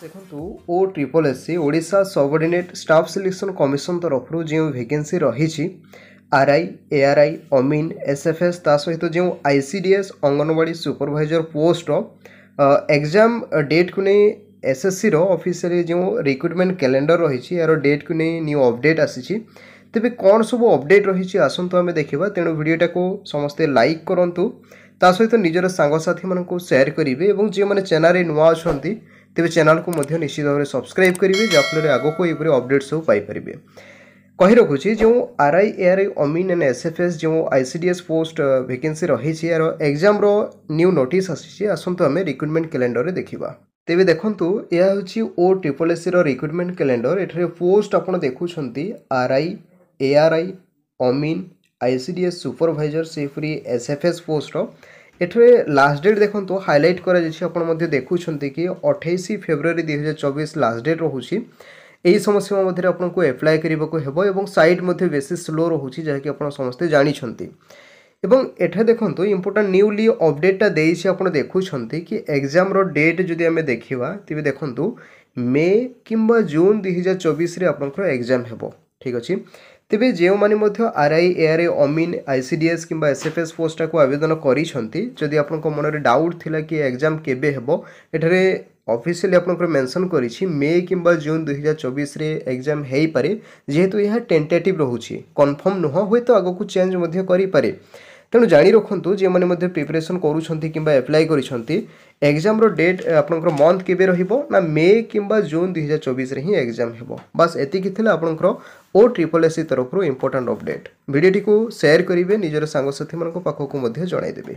देखु O triple S C Odisha subordinate staff selection commission तरफ जो वैकेंसी रही आरआई एआरआई अमीन एसएफएस ता सहित जो ICDS anganwadi supervisor post exam date को नहीं एसएससी ऑफिशियली जो रिक्रुटमेंट कैलेंडर रही यार डेट को नहीं न्यू अपडेट आसी तेरे कौन सब अपडेट रही आसतु आम देखा तेणु भिडटा को समस्ते लाइक करूँ ता सहित निजर सांगसाथी मान सेयार करेंगे और जो मैंने चैनल नुआ अच्छा तेज चैनल को निश्चित भाव में सब्सक्राइब करेंगे जहाँफल आग को ये अपडेट सब पाइपर कही रखुच्छी जो आरआई एआरआई अमीन एंड एसएफएस जो आईसीडीएस पोस्ट वैकेंसी रही यार एग्जाम न्यू नोटिस आसी आसतु आम रिक्रुटमेंट कैलेंडर देखा तेज देखूँ यह हूँ O triple S recruitment calendar एठारे पोस्ट आपड़ देखुं RI ARI Amin ICDS supervisor से फ्री एसएफएस पोस्ट एठरे लास्ट डेट देखो हाइलाइट कर देखुं कि 28 फेब्रुआरी 2024 लास्ट डेट रोचे यही समस्या मध्य आपको एप्लाय करने को साइट बेसी स्लो रोचे जहाँकि आप समस्ते जानते एठे देखो इंपोर्टाट न्यूली अपडेटा देती आप देखुं कि एग्जाम डेट जदि आम देखा तेज देखूँ मे कि जून 2024 आपंकर एग्जाम हो ठीक अच्छे तेबे जो माने आरआई एआरआई अमीन आईसीडीएस किंबा एसएफएस पोस्ट को आवेदन करी आपन मन डाउट थिला कि एग्जाम केबे हेबो एठारे ऑफिशियली आपन मेंशन करिछि मे किंबा जून 2024 रे एग्जाम हेई पारे जेहेतु यह टेंटेटिव रहउछि कंफर्म नुह होय तो आगो को चेंज मध्य करि पारे तेणु जानी रखु जे मैंने प्रिपरेशन करुँच कि एप्लाय करिसेंती एग्जाम डेट आपंकर मंथ केबे रहिबो ना मे किंबा जून 2024 रे ही एग्जाम हेबो बस एतिकी थिला आपंकर ओ ट्रिपल एस तरफ इंपोर्टेंट अपडेट वीडियोटी को शेयर करेंगे निजर सांगसाथी मान पाखक जणाइदेवे।